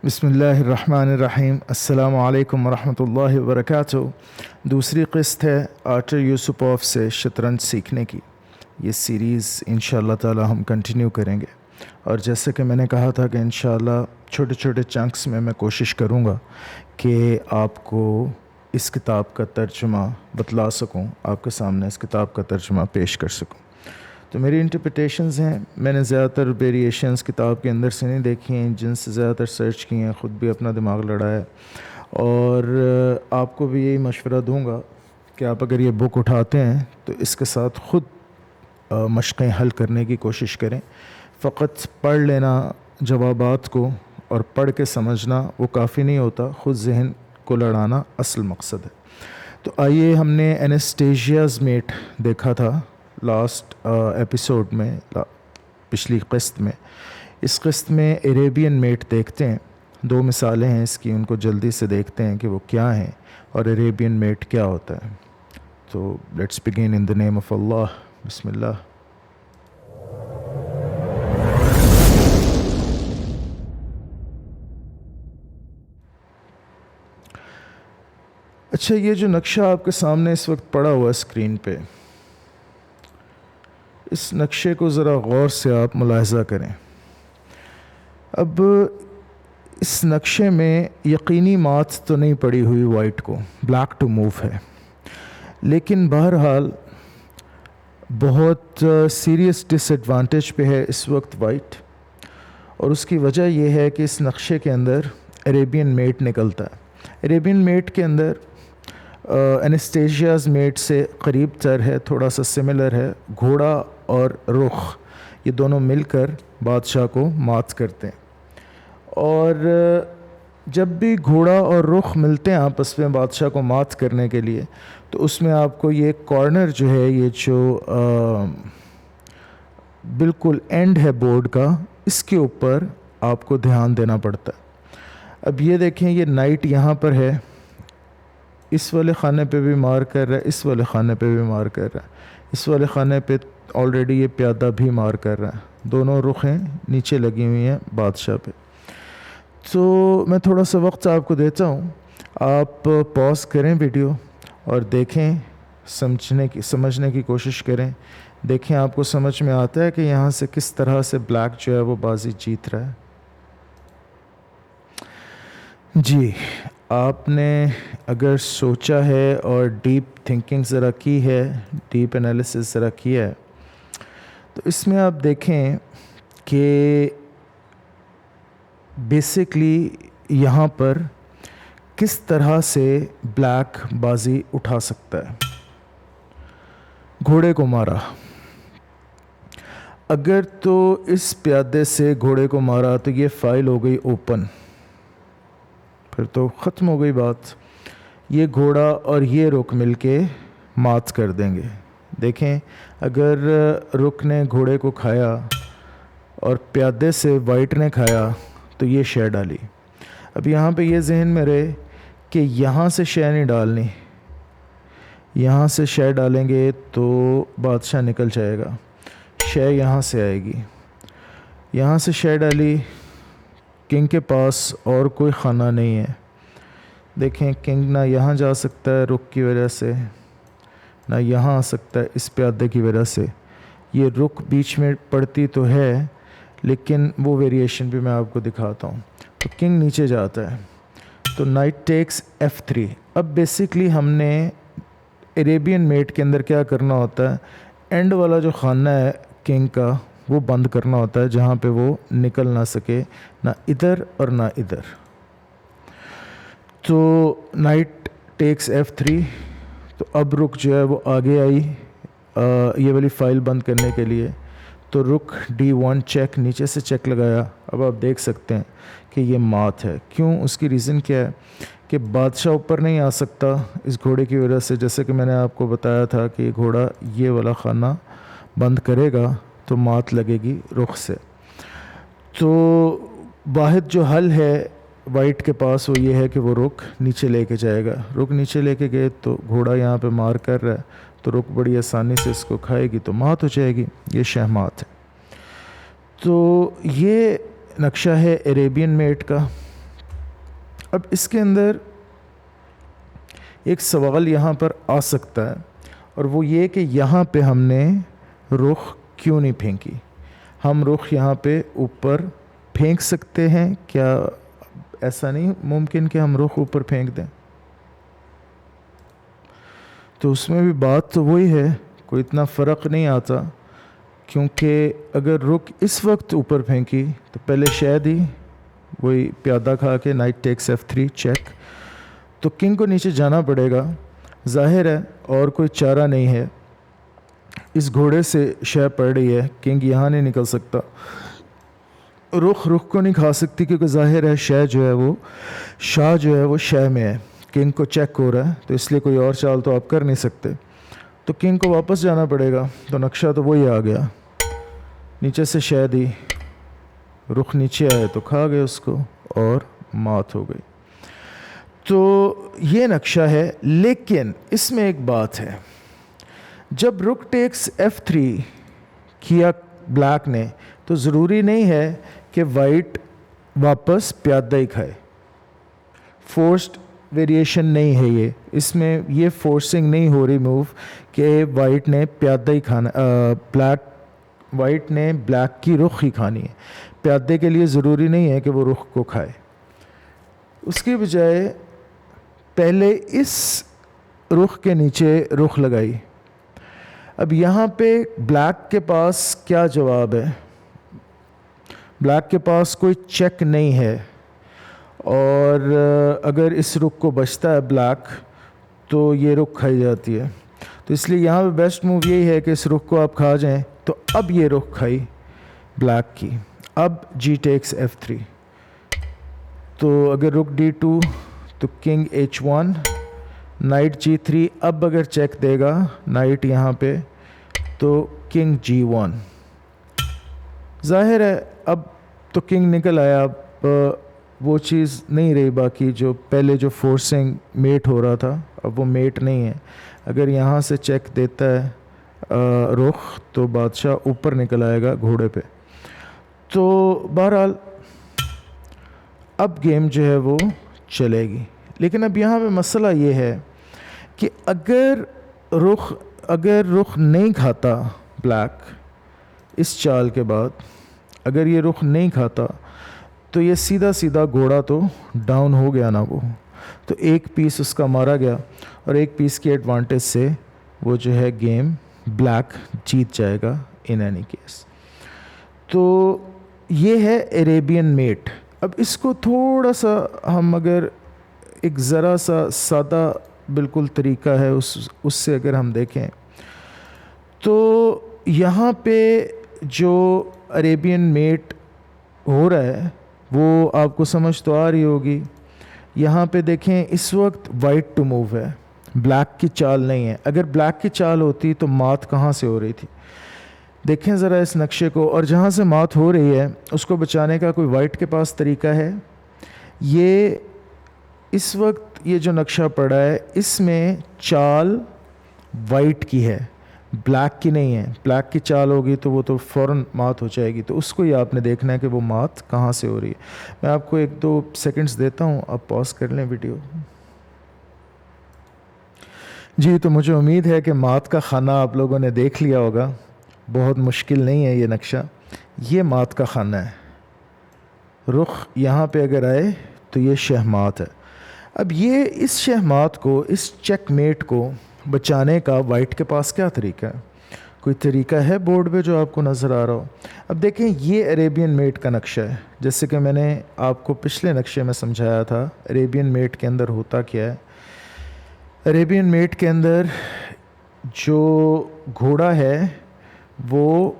بسم اللہ الرحمن الرحیم۔ السلام علیکم ورحمۃ اللہ وبرکاتہ۔ دوسری قسط ہے آرٹر یوسپوف سے شطرنج سیکھنے کی۔ یہ سیریز انشاءاللہ تعالی ہم کنٹینیو کریں گے، اور جیسے کہ میں نے کہا تھا کہ انشاءاللہ چھوٹے چھوٹے چنکس میں کوشش کروں گا کہ آپ کو اس کتاب کا ترجمہ بتلا سکوں، آپ کے سامنے اس کتاب کا ترجمہ پیش کر سکوں۔ تو میری انٹرپریٹیشنز ہیں، میں نے زیادہ تر ویریشنز کتاب کے اندر سے نہیں دیکھی ہیں، جن سے زیادہ تر سرچ کی ہیں، خود بھی اپنا دماغ لڑایا، اور آپ کو بھی یہی مشورہ دوں گا کہ آپ اگر یہ بک اٹھاتے ہیں تو اس کے ساتھ خود مشقیں حل کرنے کی کوشش کریں۔ فقط پڑھ لینا جوابات کو اور پڑھ کے سمجھنا وہ کافی نہیں ہوتا، خود ذہن کو لڑانا اصل مقصد ہے۔ تو آئیے، ہم نے انیسٹیشیاز میٹ دیکھا تھا لاسٹ ایپیسوڈ میں، پچھلی قسط میں۔ اس قسط میں عربین میٹ دیکھتے ہیں۔ دو مثالیں ہیں اس کی، ان کو جلدی سے دیکھتے ہیں کہ وہ کیا ہیں اور عربین میٹ کیا ہوتا ہے۔ تو let's begin in the name of Allah. بسم اللہ۔ اچھا، یہ جو نقشہ آپ کے سامنے اس وقت پڑا ہوا اسکرین پہ، اس نقشے کو ذرا غور سے آپ ملاحظہ کریں۔ اب اس نقشے میں یقینی مات تو نہیں پڑی ہوئی وائٹ کو، بلیک ٹو موو ہے، لیکن بہرحال بہت سیریس ڈس ایڈوانٹیج پہ ہے اس وقت وائٹ، اور اس کی وجہ یہ ہے کہ اس نقشے کے اندر عربین میٹ نکلتا ہے۔ عربین میٹ کے اندر انیسٹیشیاز میٹ سے قریب تر ہے، تھوڑا سا سملر ہے۔ گھوڑا اور رخ یہ دونوں مل کر بادشاہ کو مات کرتے ہیں، اور جب بھی گھوڑا اور رخ ملتے ہیں آپس میں بادشاہ کو مات کرنے کے لیے، تو اس میں آپ کو یہ کارنر جو ہے، یہ جو بالکل اینڈ ہے بورڈ کا، اس کے اوپر آپ کو دھیان دینا پڑتا ہے۔ اب یہ دیکھیں، یہ نائٹ یہاں پر ہے، اس والے خانے پہ بھی مار کر رہا ہے، اس والے خانے پہ بھی مار کر رہا ہے، اس والے خانے پہ آلریڈی یہ پیادہ بھی مار کر رہا ہے، دونوں رخیں نیچے لگی ہوئی ہیں بادشاہ پہ۔ تو میں تھوڑا سا وقت آپ کو دیتا ہوں، آپ پاز کریں ویڈیو اور دیکھیں، سمجھنے کی کوشش کریں، دیکھیں آپ کو سمجھ میں آتا ہے کہ یہاں سے کس طرح سے بلیک جو ہے وہ بازی جیت رہا ہے۔ جی، آپ نے اگر سوچا ہے اور ڈیپ تھنکنگ ذرا کی ہے، ڈیپ انالیسس ذرا کیا ہے، تو اس میں آپ دیکھیں کہ بیسکلی یہاں پر کس طرح سے بلیک بازی اٹھا سکتا ہے۔ گھوڑے کو مارا، اگر تو اس پیادے سے گھوڑے کو مارا تو یہ فائل ہو گئی اوپن، پھر تو ختم ہو گئی بات۔ یہ گھوڑا اور یہ رک مل کے مات کر دیں گے۔ دیکھیں، اگر رک نے گھوڑے کو کھایا اور پیادے سے وائٹ نے کھایا تو یہ شے ڈالی۔ اب یہاں پہ یہ ذہن میں رہے کہ یہاں سے شے نہیں ڈالنی، یہاں سے شے ڈالیں گے تو بادشاہ نکل جائے گا، شے یہاں سے آئے گی۔ یہاں سے شے ڈالی، کنگ کے پاس اور کوئی خانہ نہیں ہے۔ دیکھیں، کنگ نہ یہاں جا سکتا ہے رک کی وجہ سے، نہ یہاں آ سکتا ہے اس پیادے کی وجہ سے۔ یہ رک بیچ میں پڑتی تو ہے، لیکن وہ ویریشن بھی میں آپ کو دکھاتا ہوں۔ تو کنگ نیچے جاتا ہے، تو نائٹ ٹیکس F3۔ اب بیسکلی ہم نے عربین میٹ کے اندر کیا کرنا ہوتا ہے، اینڈ والا جو خانہ ہے کنگ کا وہ بند کرنا ہوتا ہے، جہاں پہ وہ نکل نہ سکے، نہ ادھر اور نہ ادھر۔ تو نائٹ ٹیکس F3، تو اب رک جو ہے وہ آگے آئی یہ والی فائل بند کرنے کے لیے، تو رک D1 چیک، نیچے سے چیک لگایا۔ اب آپ دیکھ سکتے ہیں کہ یہ مات ہے۔ کیوں؟ اس کی ریزن کیا ہے کہ بادشاہ اوپر نہیں آ سکتا اس گھوڑے کی وجہ سے، جیسے کہ میں نے آپ کو بتایا تھا کہ یہ گھوڑا یہ والا خانہ بند کرے گا تو مات لگے گی رخ سے۔ تو واحد جو حل ہے وائٹ کے پاس وہ یہ ہے کہ وہ رخ نیچے لے کے جائے گا۔ رخ نیچے لے کے گئے تو گھوڑا یہاں پہ مار کر رہا ہے، تو رخ بڑی آسانی سے اس کو کھائے گی تو مات ہو جائے گی، یہ شہمات ہے۔ تو یہ نقشہ ہے عربین میٹ کا۔ اب اس کے اندر ایک سوال یہاں پر آ سکتا ہے، اور وہ یہ کہ یہاں پہ ہم نے رخ کیوں نہیں پھینکی؟ ہم رخ یہاں پہ اوپر پھینک سکتے ہیں کیا؟ ایسا نہیں ممکن کہ ہم رخ اوپر پھینک دیں؟ تو اس میں بھی بات تو وہی ہے، کوئی اتنا فرق نہیں آتا، کیونکہ اگر رخ اس وقت اوپر پھینکی تو پہلے شاید ہی وہی پیادہ کھا کے نائٹ ٹیکس F3 چیک، تو کنگ کو نیچے جانا پڑے گا، ظاہر ہے اور کوئی چارہ نہیں ہے، اس گھوڑے سے شے پڑ رہی ہے، کنگ یہاں نہیں نکل سکتا، رخ کو نہیں کھا سکتی کیونکہ ظاہر ہے شے جو ہے وہ شاہ جو ہے وہ شے میں ہے، کنگ کو چیک ہو رہا ہے، تو اس لیے کوئی اور چال تو آپ کر نہیں سکتے، تو کنگ کو واپس جانا پڑے گا، تو نقشہ تو وہی آ گیا، نیچے سے شے دی، رخ نیچے آئے تو کھا گئے اس کو اور مات ہو گئی۔ تو یہ نقشہ ہے، لیکن اس میں ایک بات ہے، جب رک ٹیکس F3 کیا بلیک نے تو ضروری نہیں ہے کہ وائٹ واپس پیادہ ہی کھائے، فورسڈ ویریشن نہیں ہے یہ، اس میں یہ فورسنگ نہیں ہو رہی موو کہ وائٹ نے پیادہ ہی کھانا، وائٹ نے بلیک کی رخ ہی کھانی ہے، پیادے کے لیے ضروری نہیں ہے کہ وہ رخ کو کھائے، اس کی بجائے پہلے اس رخ کے نیچے رخ لگائی۔ اب یہاں پہ بلیک کے پاس کیا جواب ہے؟ بلیک کے پاس کوئی چیک نہیں ہے، اور اگر اس رخ کو بچتا ہے بلیک تو یہ رخ کھائی جاتی ہے، تو اس لیے یہاں پہ بیسٹ موو یہی ہے کہ اس رخ کو آپ کھا جائیں، تو اب یہ رخ کھائی بلیک کی، اب جی ٹیکس F3، تو اگر رخ D2 تو کنگ H1، نائٹ G3، اب اگر چیک دے گا نائٹ یہاں پہ تو کنگ G1، ظاہر ہے اب تو کنگ نکل آیا، اب وہ چیز نہیں رہی باقی جو پہلے جو فورسنگ میٹ ہو رہا تھا، اب وہ میٹ نہیں ہے، اگر یہاں سے چیک دیتا ہے رخ تو بادشاہ اوپر نکل آئے گا گھوڑے پہ، تو بہرحال اب گیم جو ہے وہ چلے گی، لیکن اب یہاں پہ مسئلہ یہ ہے کہ اگر رخ نہیں کھاتا بلیک اس چال کے بعد، اگر یہ رخ نہیں کھاتا تو یہ سیدھا گھوڑا تو ڈاؤن ہو گیا نا، وہ تو ایک پیس اس کا مارا گیا، اور ایک پیس کی ایڈوانٹیج سے وہ جو ہے گیم بلیک جیت جائے گا ان اینی کیس۔ تو یہ ہے عربین میٹ۔ اب اس کو تھوڑا سا ہم اگر ایک ذرا سا سادہ بالکل طریقہ ہے اس سے اگر ہم دیکھیں تو یہاں پہ جو عربین میٹ ہو رہا ہے وہ آپ کو سمجھ تو آ رہی ہوگی، یہاں پہ دیکھیں اس وقت وائٹ ٹو موو ہے، بلیک کی چال نہیں ہے، اگر بلیک کی چال ہوتی تو مات کہاں سے ہو رہی تھی؟ دیکھیں ذرا اس نقشے کو، اور جہاں سے مات ہو رہی ہے اس کو بچانے کا کوئی وائٹ کے پاس طریقہ ہے؟ یہ اس وقت یہ جو نقشہ پڑا ہے اس میں چال وائٹ کی ہے، بلیک کی نہیں ہے، بلیک کی چال ہوگی تو وہ تو فوراً مات ہو جائے گی، تو اس کو ہی آپ نے دیکھنا ہے کہ وہ مات کہاں سے ہو رہی ہے۔ میں آپ کو 1-2 سیکنڈز دیتا ہوں، آپ پاز کر لیں ویڈیو۔ جی تو مجھے امید ہے کہ مات کا خانہ آپ لوگوں نے دیکھ لیا ہوگا، بہت مشکل نہیں ہے یہ نقشہ، یہ مات کا خانہ ہے، رخ یہاں پہ اگر آئے تو یہ شہمات ہے۔ اب یہ اس شہمات کو، اس چیک میٹ کو بچانے کا وائٹ کے پاس کیا طریقہ ہے؟ کوئی طریقہ ہے بورڈ پہ جو آپ کو نظر آ رہا ہو؟ اب دیکھیں یہ عربین میٹ کا نقشہ ہے، جیسے کہ میں نے آپ کو پچھلے نقشے میں سمجھایا تھا عربین میٹ کے اندر ہوتا کیا ہے۔ عربین میٹ کے اندر جو گھوڑا ہے وہ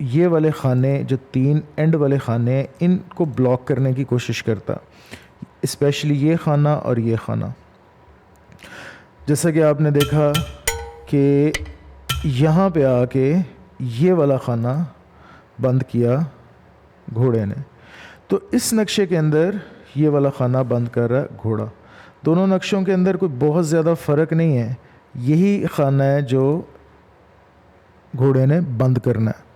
یہ والے خانے، جو 3 اینڈ والے خانے، ان کو بلاک کرنے کی کوشش کرتا، اسپیشلی یہ خانہ اور یہ خانہ، جیسا کہ آپ نے دیکھا کہ یہاں پہ آ کے یہ والا خانہ بند کیا گھوڑے نے، تو اس نقشے کے اندر یہ والا خانہ بند کر رہا ہے گھوڑا، دونوں نقشوں کے اندر کوئی بہت زیادہ فرق نہیں ہے، یہی خانہ ہے جو گھوڑے نے بند کرنا ہے،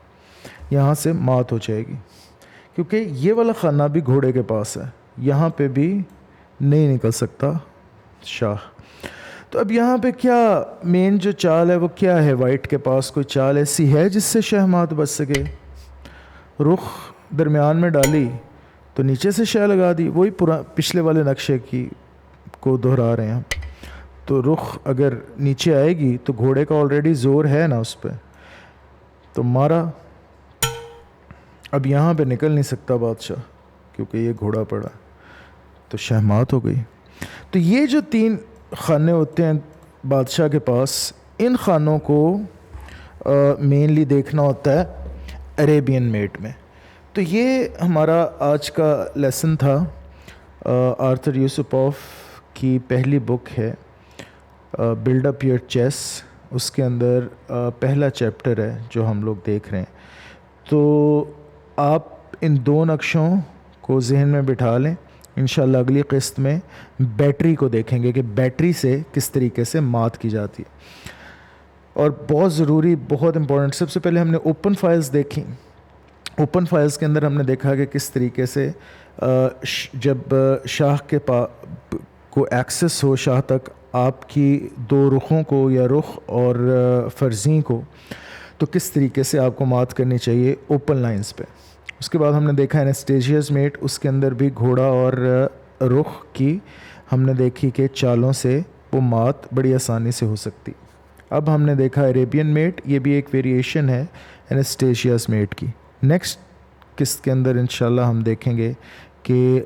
یہاں سے مات ہو جائے گی، کیونکہ یہ والا خانہ بھی گھوڑے کے پاس ہے، یہاں پہ بھی نہیں نکل سکتا شاہ. تو اب یہاں پہ کیا مین جو چال ہے وہ کیا ہے؟ وائٹ کے پاس کوئی چال ایسی ہے جس سے شہ مات بچ سکے؟ رخ درمیان میں ڈالی تو نیچے سے شہ لگا دی، وہی پچھلے والے نقشے کی کو دہرا رہے ہیں. تو رخ اگر نیچے آئے گی تو گھوڑے کا آلریڈی زور ہے نا اس پہ، تو مارا. اب یہاں پہ نکل نہیں سکتا بادشاہ کیونکہ یہ گھوڑا پڑا، تو شہمات ہو گئی. تو یہ جو 3 خانے ہوتے ہیں بادشاہ کے پاس، ان خانوں کو مینلی دیکھنا ہوتا ہے عریبین میٹ میں. تو یہ ہمارا آج کا لیسن تھا. آرتھر یوسپوف کی پہلی بک ہے بلڈ اپ یور چیس، اس کے اندر پہلا چیپٹر ہے جو ہم لوگ دیکھ رہے ہیں. تو آپ ان 2 نقشوں کو ذہن میں بٹھا لیں. انشاءاللہ اگلی قسط میں بیٹری کو دیکھیں گے کہ بیٹری سے کس طریقے سے مات کی جاتی ہے. اور بہت ضروری، بہت امپورٹنٹ، سب سے پہلے ہم نے اوپن فائلز دیکھیں. اوپن فائلز کے اندر ہم نے دیکھا کہ کس طریقے سے جب شاہ کے کو ایکسس ہو شاہ تک، آپ کی 2 رخوں کو یا رخ اور فرزیں کو، تو کس طریقے سے آپ کو مات کرنی چاہیے اوپن لائنز پہ. اس کے بعد ہم نے دیکھا انسٹیجیاز میٹ، اس کے اندر بھی گھوڑا اور رخ کی ہم نے دیکھی کہ چالوں سے وہ مات بڑی آسانی سے ہو سکتی. اب ہم نے دیکھا عریبین میٹ، یہ بھی ایک ویریشن ہے انسٹیجیاز میٹ کی. نیکسٹ قسط کے اندر انشاءاللہ ہم دیکھیں گے کہ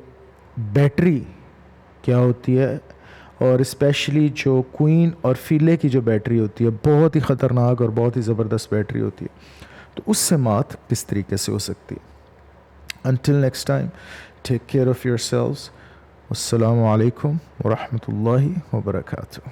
بیٹری کیا ہوتی ہے، اور اسپیشلی جو کوئین اور فیلے کی جو بیٹری ہوتی ہے بہت ہی خطرناک اور بہت ہی زبردست بیٹری ہوتی ہے، تو اس سے مات کس طریقے سے ہو سکتی ہے. Until next time, take care of yourselves. Wassalamu alaikum wa rahmatullahi wa barakatuh.